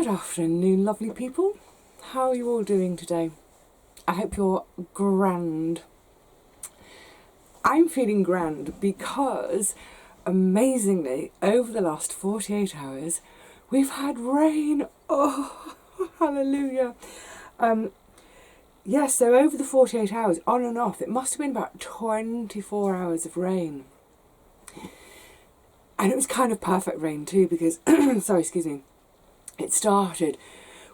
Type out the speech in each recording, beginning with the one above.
Good afternoon, lovely people. How are you all doing today? I hope you're grand. I'm feeling grand because, amazingly, over the last 48 hours, we've had rain. Oh, hallelujah. So over the 48 hours, on and off, it must have been about 24 hours of rain. And it was kind of perfect rain too because, it started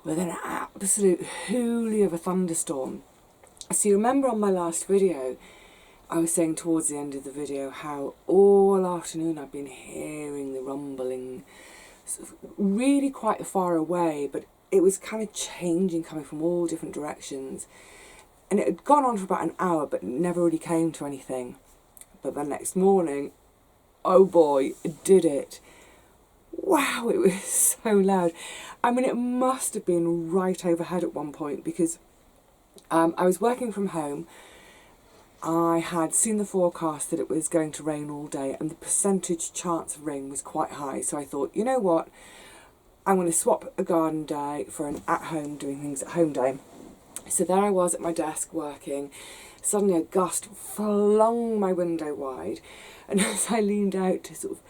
with an absolute hoolie of a thunderstorm. So you remember on my last video, I was saying towards the end of the video how all afternoon I've been hearing the rumbling, really quite far away, but it was kind of changing, coming from all different directions. And it had gone on for about an hour, but never really came to anything. But the next morning, oh boy, did it. Wow, it was so loud. I mean, it must have been right overhead at one point because I was working from home. I had seen the forecast that it was going to rain all day and the percentage chance of rain was quite high. So I thought, you know what, I'm going to swap a garden day for an at-home, doing things at home day. So there I was at my desk working. Suddenly a gust flung my window wide, and as I leaned out to sort of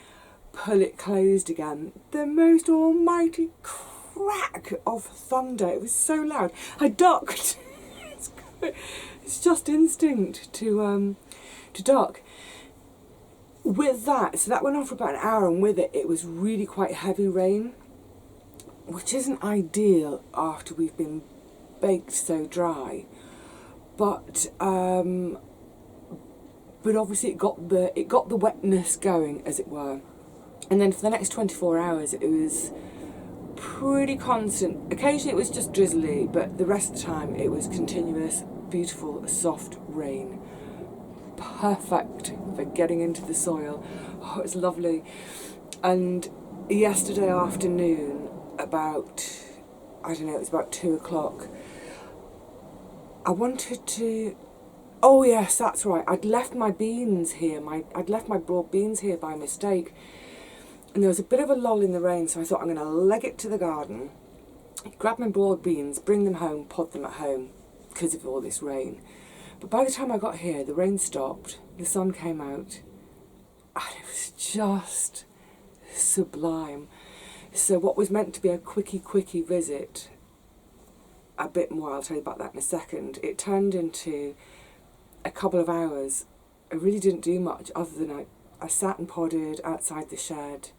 pull it closed again, the most almighty crack of thunder. It was so loud. I ducked. It's just instinct to duck. With that, so that went on for about an hour, and with it, it was really quite heavy rain, which isn't ideal after we've been baked so dry. But obviously it got the wetness going, as it were. And then for the next 24 hours, it was pretty constant. Occasionally it was just drizzly, but the rest of the time it was continuous, beautiful, soft rain. Perfect for getting into the soil. Oh, it was lovely. And yesterday afternoon, about, I don't know, it was about 2 o'clock, I wanted to... Oh yes, that's right. I'd left my beans here. I'd left my broad beans here by mistake. And there was a bit of a lull in the rain, so I thought I'm going to leg it to the garden, grab my broad beans, bring them home, pod them at home because of all this rain. But by the time I got here, the rain stopped, the sun came out, and it was just sublime. So what was meant to be a quickie visit, a bit more, I'll tell you about that in a second, it turned into a couple of hours. I really didn't do much other than I sat and podded outside the shed.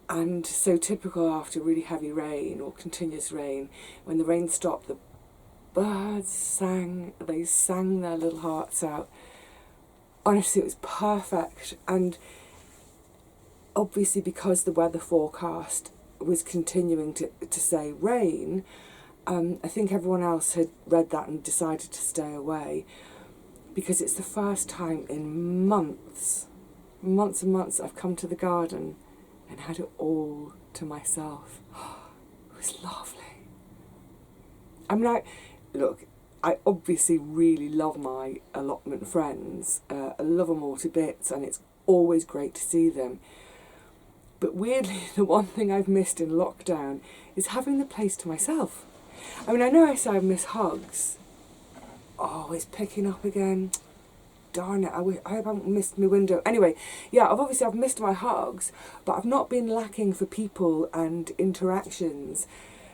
And so typical after really heavy rain or continuous rain, when the rain stopped, the birds sang their little hearts out. Honestly, it was perfect. And obviously because the weather forecast was continuing to say rain, I think everyone else had read that and decided to stay away, because it's the first time in months and months I've come to the garden and had it all to myself. It was lovely. I mean, I obviously really love my allotment friends. I love them all to bits, and it's always great to see them. But weirdly, the one thing I've missed in lockdown is having the place to myself. I mean, I know I say I miss hugs. Oh, it's picking up again. Darn it, I hope I haven't missed my window. Anyway, yeah, I've missed my hugs, but I've not been lacking for people and interactions.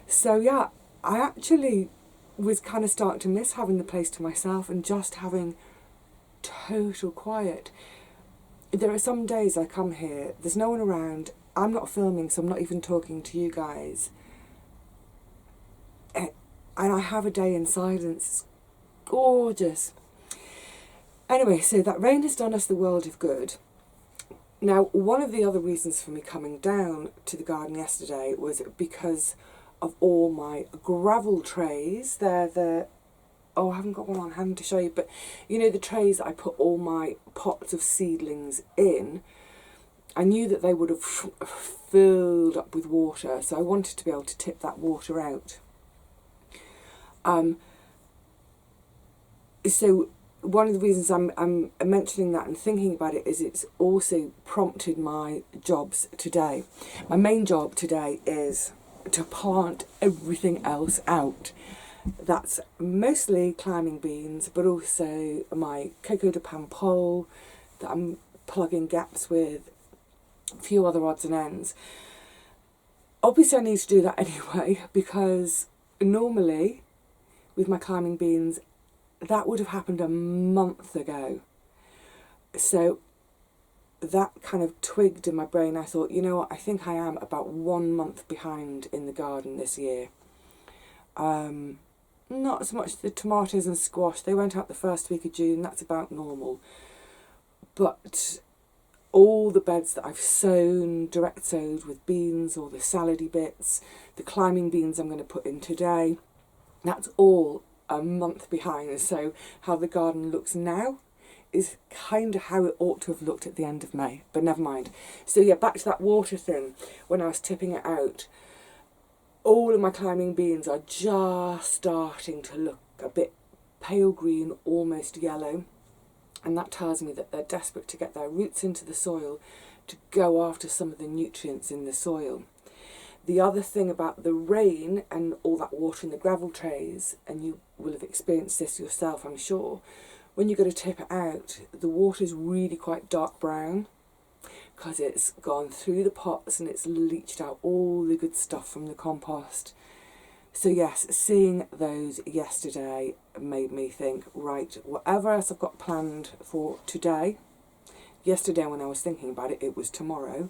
So yeah, I actually was kind of starting to miss having the place to myself and just having total quiet. There are some days I come here, there's no one around, I'm not filming, so I'm not even talking to you guys. And I have a day in silence. It's gorgeous. Anyway, so that rain has done us the world of good. Now, one of the other reasons for me coming down to the garden yesterday was because of all my gravel trays. I haven't got one on hand to show you, but you know the trays that I put all my pots of seedlings in. I knew that they would have filled up with water, so I wanted to be able to tip that water out. So one of the reasons I'm mentioning that and thinking about it is it's also prompted my jobs today. My main job today is to plant everything else out. That's mostly climbing beans, but also my coco de pan pole that I'm plugging gaps with, a few other odds and ends. Obviously I need to do that anyway, because normally with my climbing beans that would have happened a month ago. So that kind of twigged in my brain. I thought, you know what, I think I am about 1 month behind in the garden this year. Not so much the tomatoes and squash, they went out the first week of June, that's about normal. But all the beds that I've sown, direct sowed with beans, or the salady bits, the climbing beans I'm going to put in today, that's all a month behind. So how the garden looks now is kind of how it ought to have looked at the end of May, but never mind. So yeah, back to that water thing. When I was tipping it out, all of my climbing beans are just starting to look a bit pale green, almost yellow, and that tells me that they're desperate to get their roots into the soil to go after some of the nutrients in the soil. The other thing about the rain and all that water in the gravel trays, and you will have experienced this yourself, I'm sure, when you go to tip it out, the water's really quite dark brown because it's gone through the pots and it's leached out all the good stuff from the compost. So yes, seeing those yesterday made me think, right, whatever else I've got planned for today, yesterday when I was thinking about it, it was tomorrow,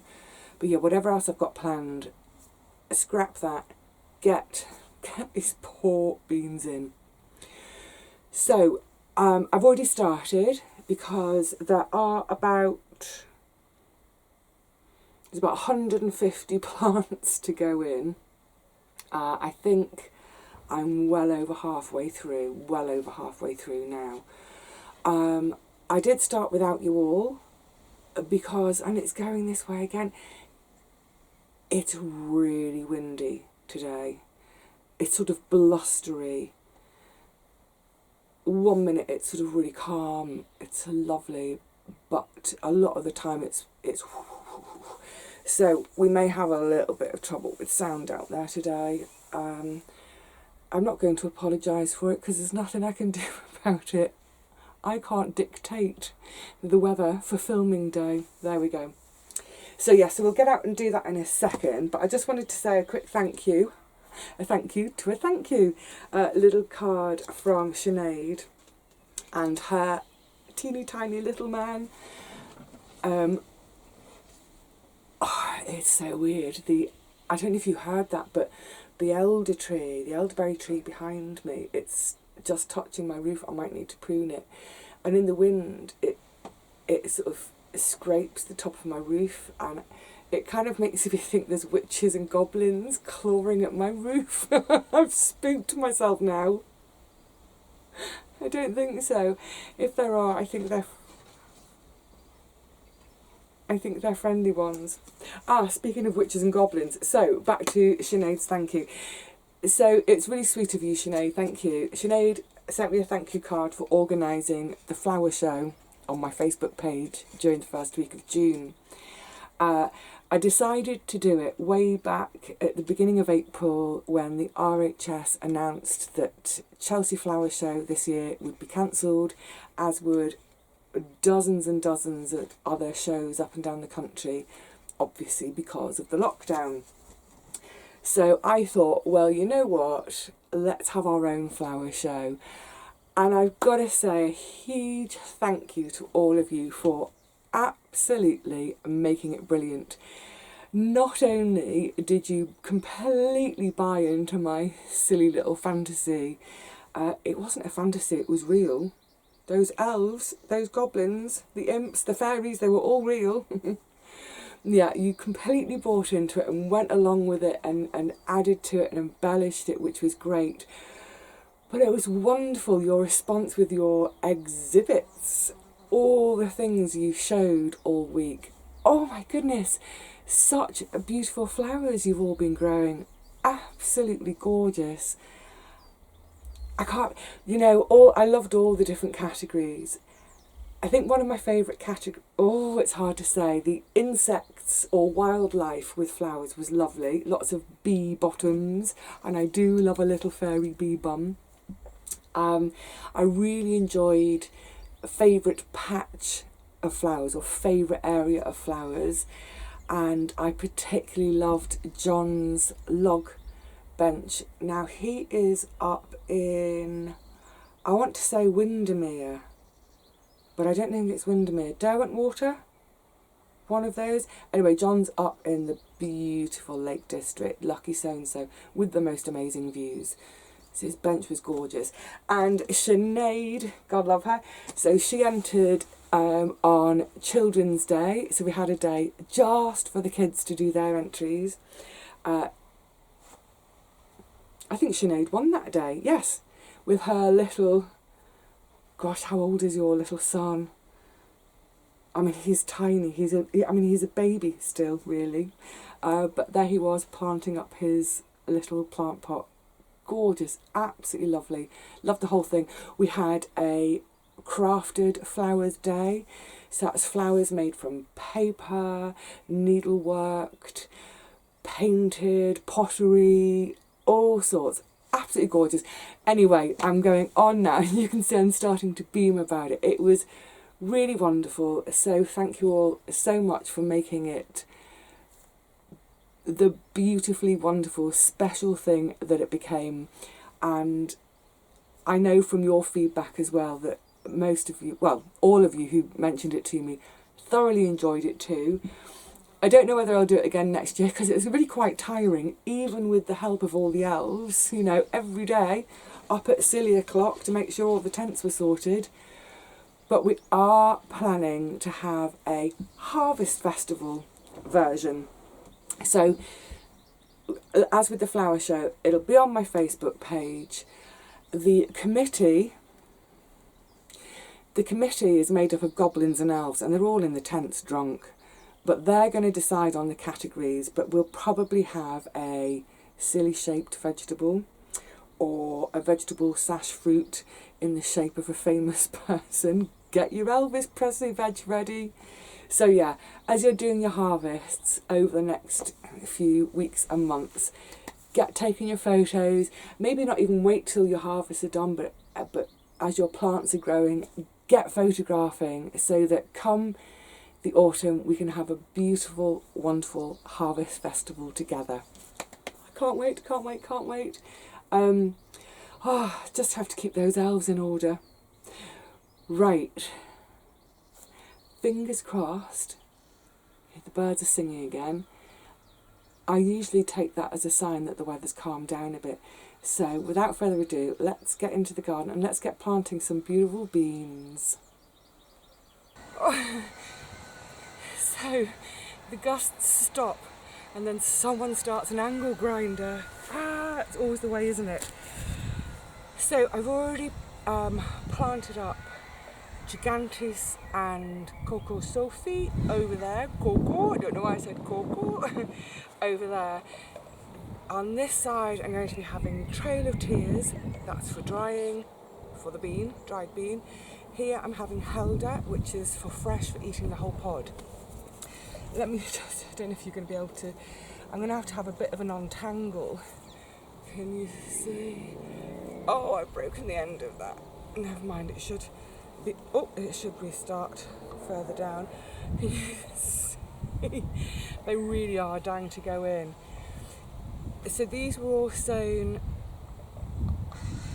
but yeah, whatever else I've got planned, scrap that, get these poor beans in. So I've already started because there's about 150 plants to go in. I think I'm well over halfway through now. I did start without you all because, and it's going this way again, it's really windy today. It's sort of blustery. 1 minute it's sort of really calm, it's lovely, but a lot of the time it's so we may have a little bit of trouble with sound out there today. I'm not going to apologise for it because there's nothing I can do about it. I can't dictate the weather for filming day. There we go. So yeah, so we'll get out and do that in a second, but I just wanted to say a quick thank you. A thank you to a thank you. A little card from Sinead and her teeny tiny little man. It's so weird. I don't know if you heard that, but the elderberry tree behind me, it's just touching my roof. I might need to prune it. And in the wind, it sort of scrapes the top of my roof, and it kind of makes me think there's witches and goblins clawing at my roof. I've spooked myself now. I don't think so. If there are, I think they're friendly ones. Speaking of witches and goblins, so back to Sinead's thank you. So it's really sweet of you, Sinead, thank you. Sinead sent me a thank you card for organising the flower show on my Facebook page during the first week of June. I decided to do it way back at the beginning of April when the RHS announced that Chelsea Flower Show this year would be cancelled, as would dozens and dozens of other shows up and down the country, obviously because of the lockdown. So I thought, well, you know what, let's have our own flower show. And I've got to say a huge thank you to all of you for absolutely making it brilliant. Not only did you completely buy into my silly little fantasy, it wasn't a fantasy, it was real. Those elves, those goblins, the imps, the fairies, they were all real. Yeah, you completely bought into it and went along with it and added to it and embellished it, which was great. But it was wonderful, your response with your exhibits, all the things you showed all week. Oh my goodness, such beautiful flowers you've all been growing. Absolutely gorgeous. I can't, I loved all the different categories. I think one of my favourite categories, oh, it's hard to say, the insects or wildlife with flowers was lovely. Lots of bee bottoms, and I do love a little fairy bee bum. I really enjoyed a favourite patch of flowers or favourite area of flowers, and I particularly loved John's log bench. Now he is up in, I want to say Windermere, but I don't think it's Windermere. Derwentwater? One of those. Anyway, John's up in the beautiful Lake District, lucky so-and-so, with the most amazing views. So his bench was gorgeous. And Sinead, God love her, so she entered on Children's Day. So we had a day just for the kids to do their entries. I think Sinead won that day, yes, with her little, gosh, how old is your little son? I mean, he's tiny, he's a baby still, really. But there he was, planting up his little plant pot. Gorgeous, absolutely lovely. Loved the whole thing. We had a crafted flowers day. So that's flowers made from paper, needleworked, painted, pottery, all sorts. Absolutely gorgeous. Anyway, I'm going on now. You can see I'm starting to beam about it. It was really wonderful. So thank you all so much for making it the beautifully wonderful special thing that it became. And I know from your feedback as well that most of you, well, all of you who mentioned it to me, thoroughly enjoyed it too. I don't know whether I'll do it again next year because it was really quite tiring, even with the help of all the elves, you know, every day up at silly o'clock to make sure all the tents were sorted. But we are planning to have a harvest festival version. So, as with the flower show, it'll be on my Facebook page. The committee is made up of goblins and elves, and they're all in the tents drunk. But they're going to decide on the categories, but we'll probably have a silly shaped vegetable or a vegetable / fruit in the shape of a famous person. Get your Elvis Presley veg ready. So yeah, as you're doing your harvests over the next few weeks and months, get taking your photos. Maybe not even wait till your harvests are done, but as your plants are growing, get photographing so that come the autumn we can have a beautiful, wonderful harvest festival together. I can't wait, can't wait, can't wait. Just have to keep those elves in order. Right. Fingers crossed. The birds are singing again. I usually take that as a sign that the weather's calmed down a bit. So without further ado, let's get into the garden and let's get planting some beautiful beans. So the gusts stop and then someone starts an angle grinder. It's always the way, isn't it? So I've already planted up Gigantes and Coco Sophie over there. Coco, I don't know why I said Coco. Over there. On this side I'm going to be having Trail of Tears, that's for drying, for the bean, dried bean. Here I'm having Helder, which is for fresh, for eating the whole pod. Let me just, I don't know if you're going to be able to, I'm going to have a bit of an untangle. Can you see? Oh, I've broken the end of that. Never mind, it should be, it should restart further down. Can you see? They really are dying to go in. So these were all sown,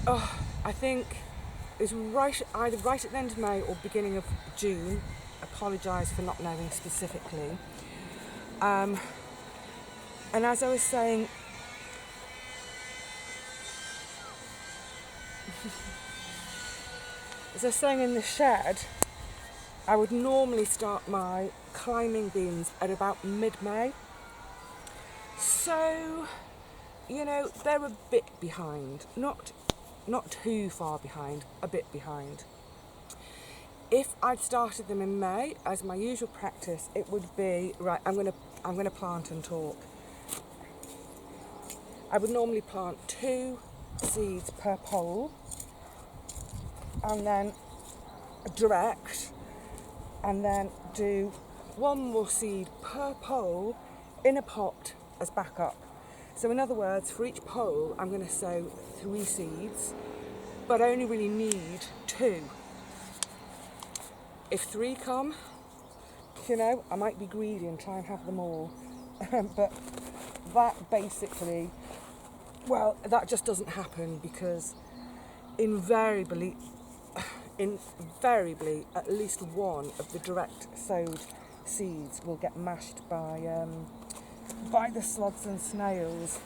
I think it was either right at the end of May or beginning of June. Apologise for not knowing specifically. And as I was saying, in the shed, I would normally start my climbing beans at about mid-May. So, you know, they're a bit behind, not too far behind, a bit behind. If I'd started them in May, as my usual practice, it would be, right, I'm gonna plant and talk. I would normally plant 2 seeds per pole, and then direct, and then do one more seed per pole in a pot as backup. So in other words, for each pole I'm going to sow 3 seeds, but I only really need 2. If 3 come, you know, I might be greedy and try and have them all. But that basically, well, that just doesn't happen because invariably at least one of the direct sowed seeds will get mashed by the slugs and snails.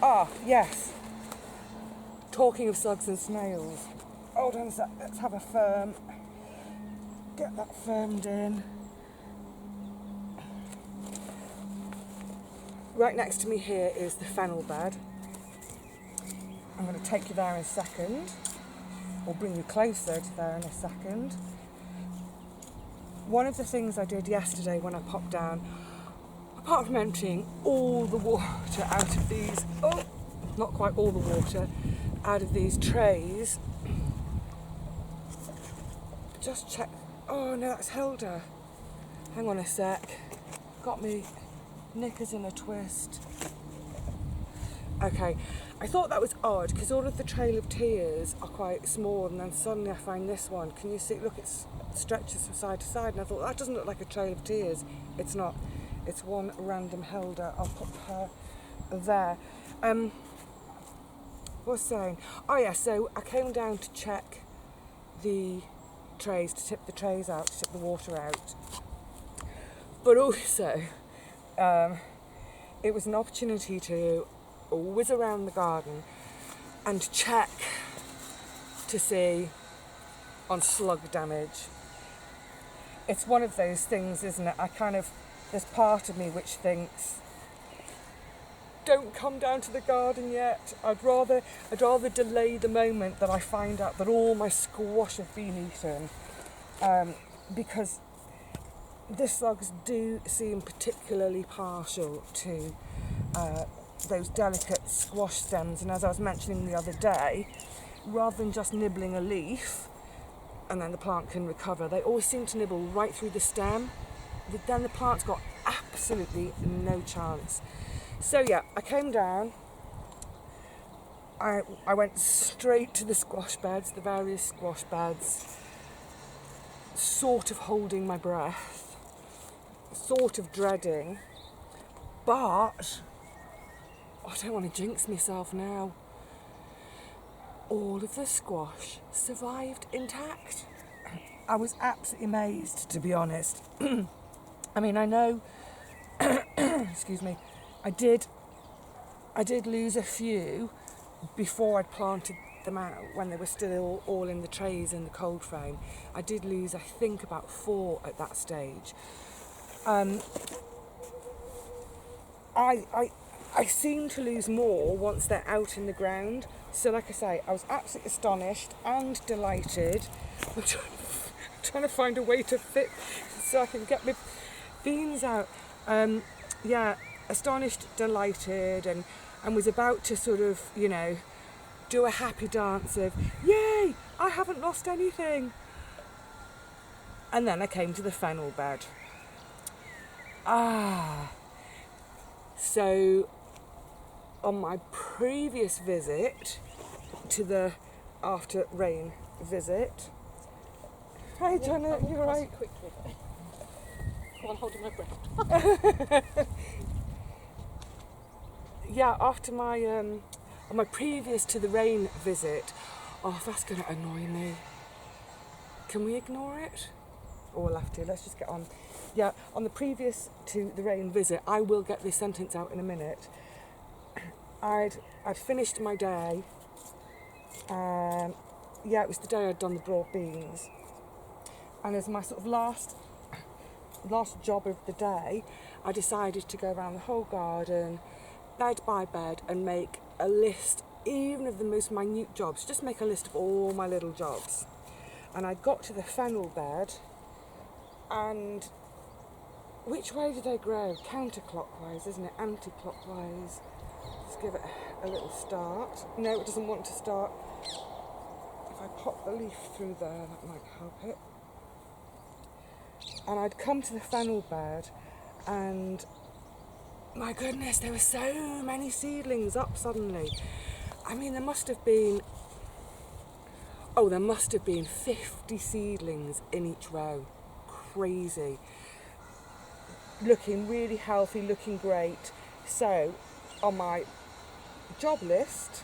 Ah, yes. Talking of slugs and snails. Hold on a sec, let's have a firm. Get that firmed in. Right next to me here is the fennel bed. I'm going to take you there in a second, or bring you closer to there in a second. One of the things I did yesterday when I popped down, apart from emptying all the water out of these, not quite all the water, out of these trays, just check. Oh no, that's Hilda. Hang on a sec. Got me knickers in a twist. Okay, I thought that was odd because all of the Trail of Tears are quite small, and then suddenly I find this one. Can you see? Look, it stretches from side to side, and I thought that doesn't look like a Trail of Tears. It's not. It's one random Hilda. I'll put her there. What was I saying? Oh yeah, so I came down to check the trays, to tip the trays out, to tip the water out. But also, it was an opportunity to whiz around the garden and check to see on slug damage. It's one of those things, isn't it? There's part of me which thinks, don't come down to the garden yet. I'd rather delay the moment that I find out that all my squash have been eaten, because the slugs do seem particularly partial to those delicate squash stems, and as I was mentioning the other day, rather than just nibbling a leaf and then the plant can recover, they always seem to nibble right through the stem. Then the plant's got absolutely no chance. So yeah, I came down, I went straight to the squash beds, the various squash beds, sort of holding my breath, sort of dreading, but I don't want to jinx myself now. All of the squash survived intact. I was absolutely amazed, to be honest. I mean, I know, excuse me, I did lose a few before I'd planted them out, when they were still all in the trays in the cold frame. I did lose, I think, about 4 at that stage. I seem to lose more once they're out in the ground. So like I say, I was absolutely astonished and delighted. I'm trying to find a way to fit so I can get my beans out. Yeah, astonished, delighted, and was about to sort of, you know, do a happy dance of, yay, I haven't lost anything. And then I came to the fennel bed. So on my previous visit to the after rain visit. Hi Janet, you alright? Quickly. Go on, holding my breath. Yeah, after my on my previous to the rain visit. Oh, that's going to annoy me. Can we ignore it? Or we'll have to. Let's just get on. Yeah, on the previous to the rain visit, I will get this sentence out in a minute. I'd finished my day. Yeah, it was the day I'd done the broad beans. And as my sort of last job of the day, I decided to go around the whole garden, bed by bed, and make a list, even of the most minute jobs. Just make a list of all my little jobs. And I got to the fennel bed, and which way do they grow? Counterclockwise, isn't it? Anti-clockwise. Let's give it a little start. No, it doesn't want to start. If I pop the leaf through there, that might help it. And I'd come to the fennel bed, and my goodness, there were so many seedlings up suddenly. I mean, there must have been 50 seedlings in each row. Crazy. Looking really healthy, looking great. So, on my job list,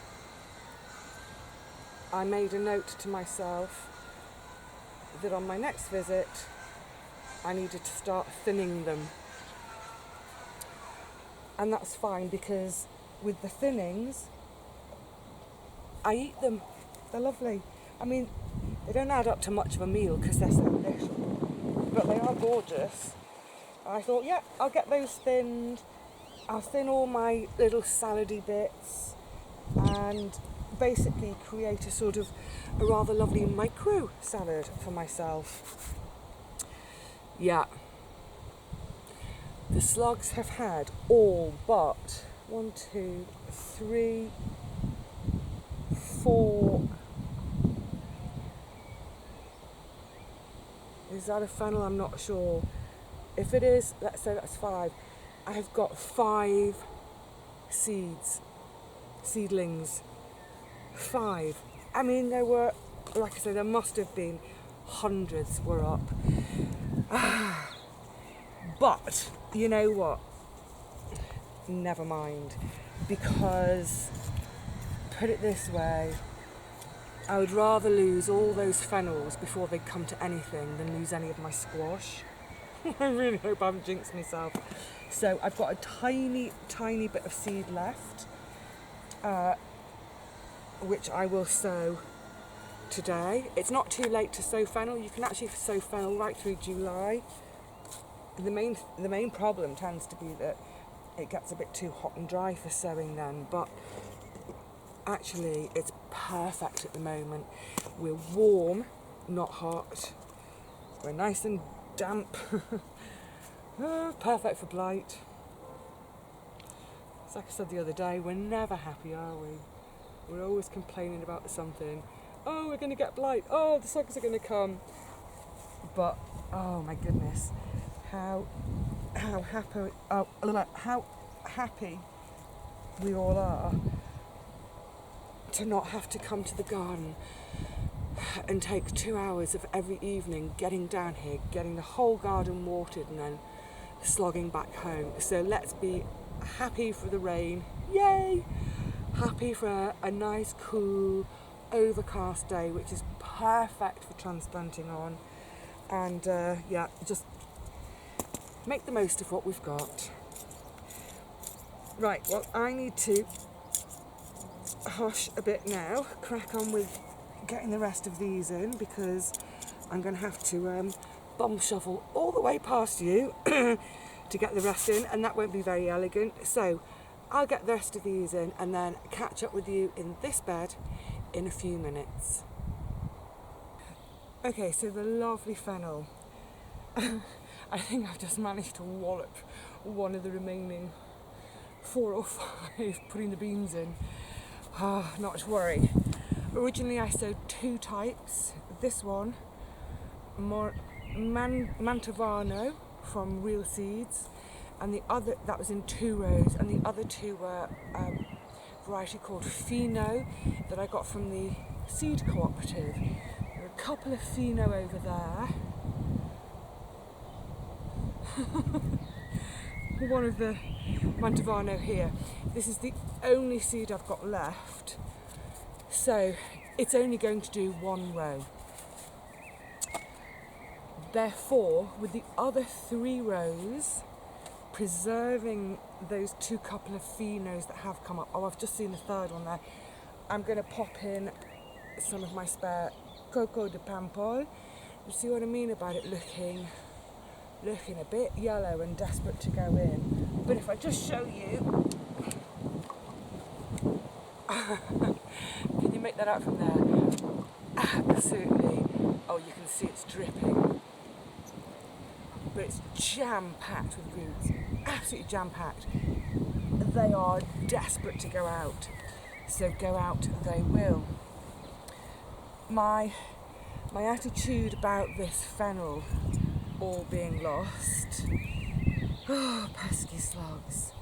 I made a note to myself that on my next visit, I needed to start thinning them. And that's fine, because with the thinnings, I eat them. They're lovely. I mean, they don't add up to much of a meal because they're so little, but they are gorgeous. I thought, yeah, I'll get those thinned. I'll thin all my little salady bits and basically create a rather lovely micro salad for myself. Yeah. The slugs have had all but 1, 2, 3, 4. Is that a fennel? I'm not sure. If it is, let's say that's 5. I've got 5 seedlings. 5. I mean, there were, like I said, there must have been hundreds were up. But, you know what? Never mind. Because, put it this way, I would rather lose all those fennels before they come to anything than lose any of my squash. I really hope I haven't jinxed myself. So I've got a tiny, tiny bit of seed left, which I will sow today. It's not too late to sow fennel. You can actually sow fennel right through July. The main problem tends to be that it gets a bit too hot and dry for sowing then, but actually it's perfect at the moment. We're warm, not hot. We're nice and damp. Perfect for blight. It's like I said the other day, we're never happy, are we? We're always complaining about something. Oh, we're going to get blight. Oh, the slugs are going to come. But, oh my goodness, how happy we all are to not have to come to the garden and take 2 hours of every evening getting down here, getting the whole garden watered and then slogging back home. So let's be happy for the rain. Yay! Happy for a nice, cool, overcast day, which is perfect for transplanting on. And just make the most of what we've got. Right, well, I need to hush a bit now, crack on with getting the rest of these in, because I'm going to have to bomb shovel all the way past you to get the rest in, and that won't be very elegant. So I'll get the rest of these in and then catch up with you in this bed in a few minutes. Okay, so the lovely fennel. I think I've just managed to wallop one of the remaining 4 or 5, putting the beans in. Not to worry. Originally I sowed 2 types. This one, Mantovano from Real Seeds, and the other, that was in 2 rows, and the other 2 were a variety called Fino that I got from the seed cooperative. There are a couple of Fino over there. One of the Mantovano here. This is the only seed I've got left, so it's only going to do 1 row. Therefore, with the other 3 rows, preserving those 2 couple of Finos that have come up, oh, I've just seen the 3rd one there, I'm going to pop in some of my spare Coco de Pampol. You see what I mean about it looking a bit yellow and desperate to go in. But if I just show you, can you make that out from there? Absolutely. Oh, you can see it's dripping. But it's jam-packed with roots. Absolutely jam-packed. They are desperate to go out. So go out they will. My attitude about this fennel all being lost. Oh, pesky slugs.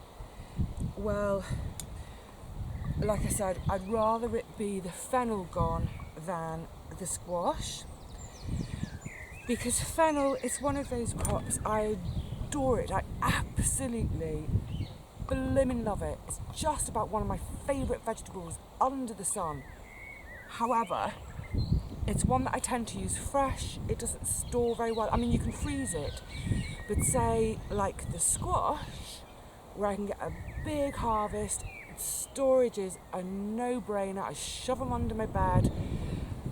Well, like I said, I'd rather it be the fennel gone than the squash, because fennel is one of those crops, I adore it, I absolutely blimmin' love it. It's just about one of my favourite vegetables under the sun. However, it's one that I tend to use fresh. It doesn't store very well. I mean, you can freeze it, but say like the squash, where I can get a big harvest, storage is a no-brainer. I shove them under my bed.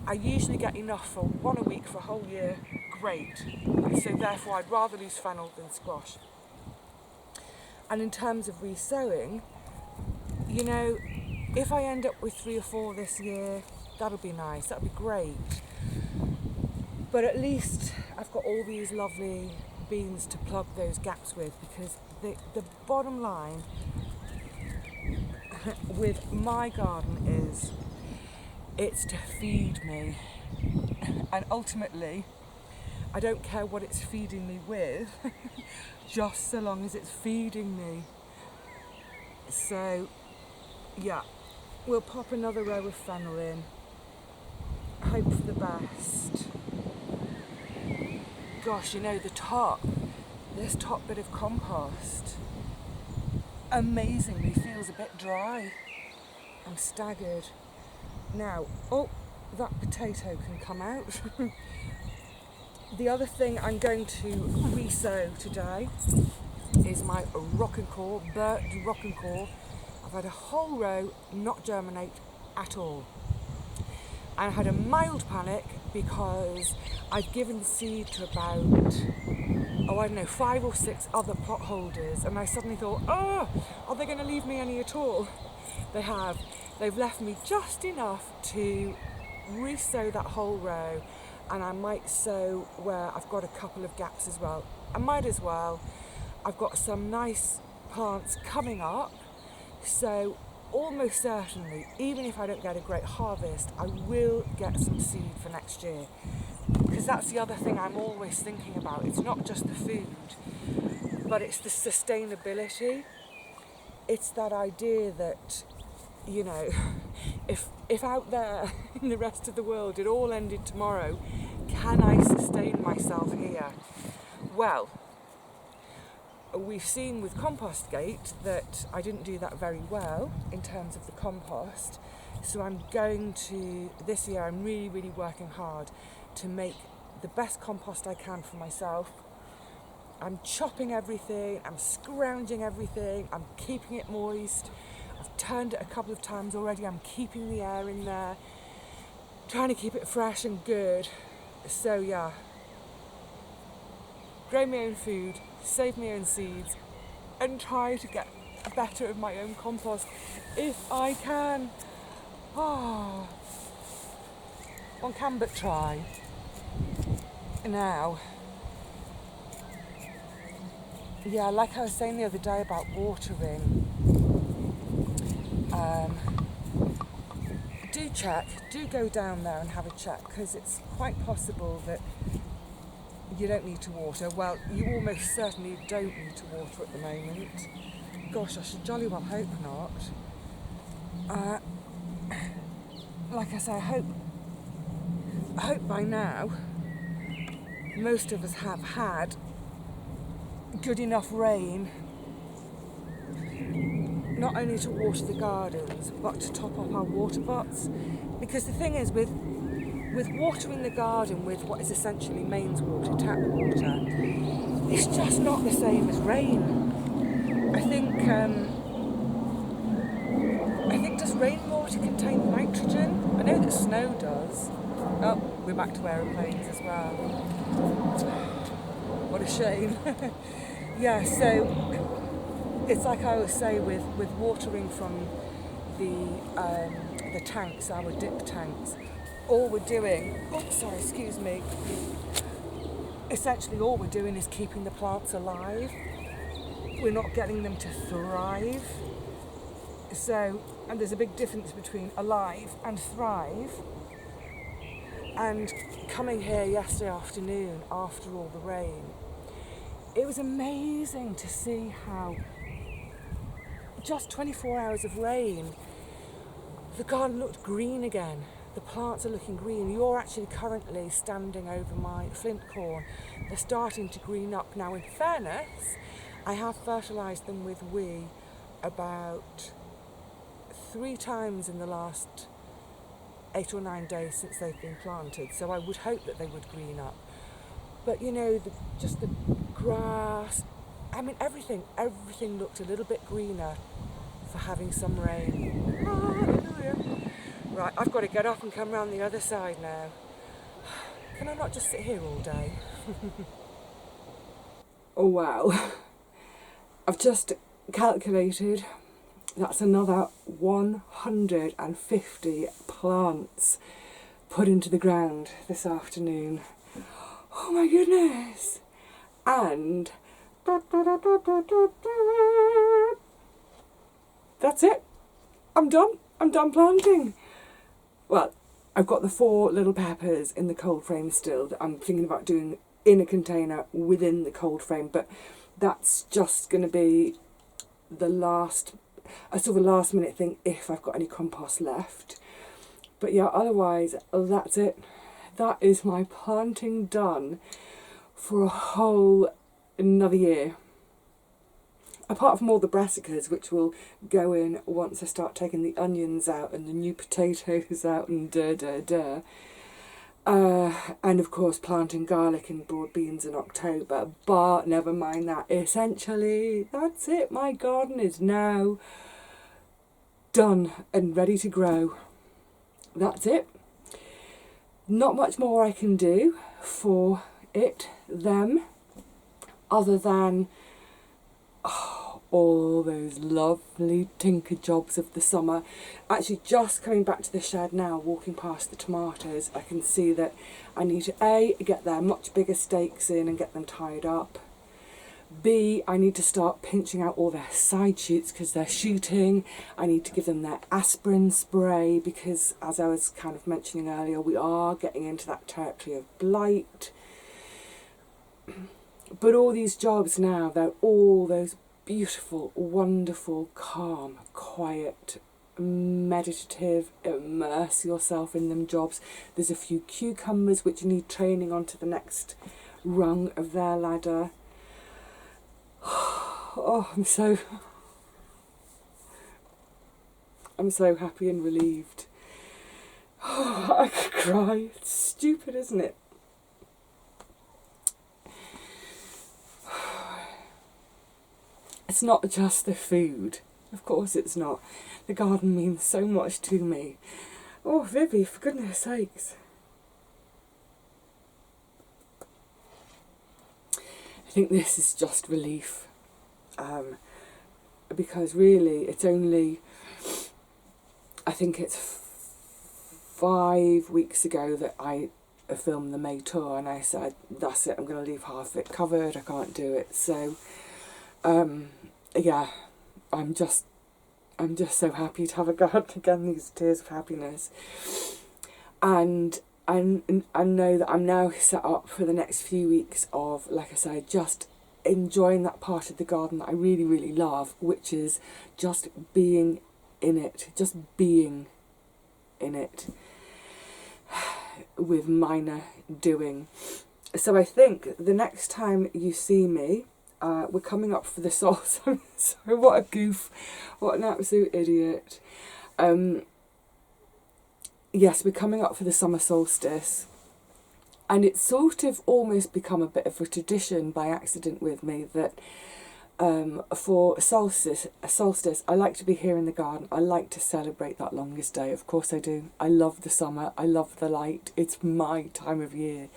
I usually get enough for one a week for a whole year. Great. So therefore, I'd rather use fennel than squash. And in terms of resowing, you know, if I end up with 3 or 4 this year, that'll be nice, that'll be great. But at least I've got all these lovely beans to plug those gaps with, because the bottom line with my garden is it's to feed me. And ultimately, I don't care what it's feeding me with, just so long as it's feeding me. So, yeah, we'll pop another row of fennel in. Hope for the best. Gosh, you know, this top bit of compost amazingly feels a bit dry. I'm staggered. Now, oh, that potato can come out. The other thing I'm going to resow today is my bird rock and core. I've had a whole row not germinate at all. And I had a mild panic because I'd given the seed to about, 5 or 6 other plot holders, and I suddenly thought, are they going to leave me any at all? They have. They've left me just enough to resow that whole row, and I might sow where I've got a couple of gaps as well. I might as well. I've got some nice plants coming up, so almost certainly, even if I don't get a great harvest, I will get some seed for next year. Because that's the other thing I'm always thinking about. It's not just the food, but it's the sustainability. It's that idea that, you know, if out there in the rest of the world it all ended tomorrow, can I sustain myself here? Well, we've seen with Compostgate that I didn't do that very well in terms of the compost. So this year I'm really, really working hard to make the best compost I can for myself. I'm chopping everything, I'm scrounging everything, I'm keeping it moist. I've turned it a couple of times already, I'm keeping the air in there, trying to keep it fresh and good. So yeah, grow my own food, save my own seeds, and try to get better of my own compost if I can. One can but try. Now, yeah, like I was saying the other day about watering, do go down there and have a check, because it's quite possible that you don't need to water. Well, you almost certainly don't need to water at the moment. Gosh, I should jolly well hope not. Like I say, I hope by now most of us have had good enough rain, not only to water the gardens, but to top up our water pots. Because the thing is, with watering the garden with what is essentially mains water, tap water, it's just not the same as rain. I think does rainwater contain nitrogen? I know that snow does. Oh, we're back to aeroplanes as well. What a shame. Yeah, so it's like I always say with watering from the tanks, our dip tanks, all we're doing, essentially all we're doing is keeping the plants alive. We're not getting them to thrive. So, and there's a big difference between alive and thrive. And coming here yesterday afternoon after all the rain, it was amazing to see how just 24 hours of rain, the garden looked green again. The plants are looking green. You're actually currently standing over my flint corn. They're starting to green up. Now, in fairness, I have fertilised them with wee about 3 times in the last 8 or 9 days since they've been planted. So I would hope that they would green up. But you know, just the grass, I mean everything looked a little bit greener for having some rain. Hallelujah. Right, I've got to get up and come round the other side now. Can I not just sit here all day? Oh wow. I've just calculated that's another 150 plants put into the ground this afternoon. Oh my goodness. And that's it. I'm done planting. Well, I've got the 4 little peppers in the cold frame still that I'm thinking about doing in a container within the cold frame, but that's just going to be a sort of a last minute thing if I've got any compost left. But yeah, otherwise, that's it. That is my planting done for a whole another year. Apart from all the brassicas, which will go in once I start taking the onions out and the new potatoes out and and of course planting garlic and broad beans in October, but never mind that. Essentially, that's it. My garden is now done and ready to grow. That's it. Not much more I can do for them, other than all those lovely tinker jobs of the summer. Actually, just coming back to the shed now, walking past the tomatoes, I can see that I need to A, get their much bigger stakes in and get them tied up. B, I need to start pinching out all their side shoots because they're shooting. I need to give them their aspirin spray because, as I was kind of mentioning earlier, we are getting into that territory of blight. But all these jobs now, they're all those beautiful, wonderful, calm, quiet, meditative, immerse yourself in them jobs. There's a few cucumbers which need training onto the next rung of their ladder. Oh, I'm so happy and relieved. Oh, I could cry. It's stupid, isn't it? It's not just the food. Of course it's not. The garden means so much to me. Oh, Vivi, for goodness sakes. I think this is just relief. Because really, it's only, I think it's 5 weeks ago that I filmed the May tour, and I said, that's it, I'm going to leave half of it covered, I can't do it. So, yeah, I'm just so happy to have a garden again, these tears of happiness. And I know that I'm now set up for the next few weeks of, like I said, just enjoying that part of the garden that I really, really love, which is just being in it, with minor doing. So I think the next time you see me, we're coming up for the solstice. Sorry, what a goof, what an absolute idiot. Yes, we're coming up for the summer solstice, and it's sort of almost become a bit of a tradition by accident with me that for a solstice, I like to be here in the garden. I like to celebrate that longest day. Of course I do. I love the summer. I love the light. It's my time of year.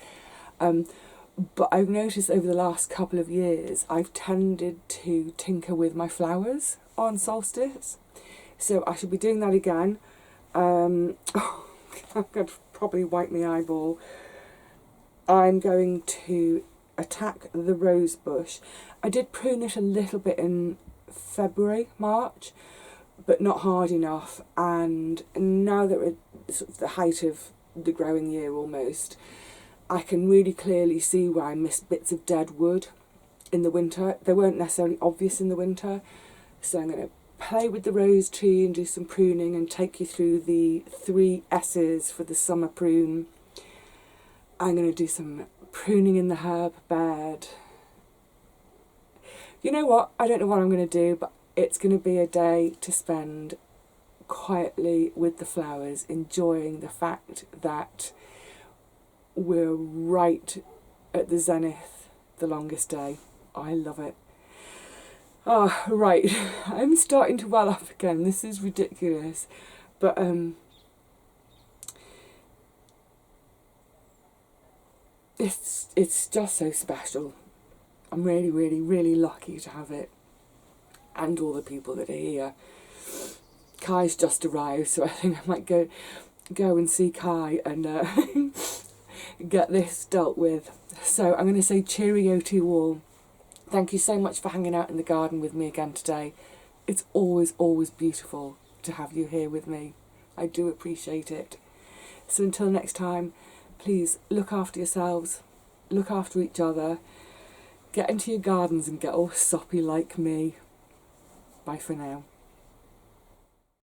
But I've noticed over the last couple of years, I've tended to tinker with my flowers on solstice. So I should be doing that again. I'm going to probably wipe my eyeball. I'm going to attack the rose bush. I did prune it a little bit in February, March, but not hard enough. And now that we're sort of the height of the growing year almost, I can really clearly see where I missed bits of dead wood. in the winter. They weren't necessarily obvious in the winter. So I'm going to play with the rose tree and do some pruning and take you through the 3 S's for the summer prune. I'm going to do some pruning in the herb bed. You know what? I don't know what I'm going to do, but it's going to be a day to spend quietly with the flowers, enjoying the fact that we're right at the zenith, the longest day. I love it. Oh, right. I'm starting to well up again. This is ridiculous. But it's just so special. I'm really, really, really lucky to have it. And all the people that are here. Kai's just arrived, so I think I might go and see Kai and get this dealt with. So I'm going to say cheerio to you all. Thank you so much for hanging out in the garden with me again today. It's always, always beautiful to have you here with me. I do appreciate it. So until next time, please look after yourselves, look after each other, get into your gardens and get all soppy like me. Bye for now.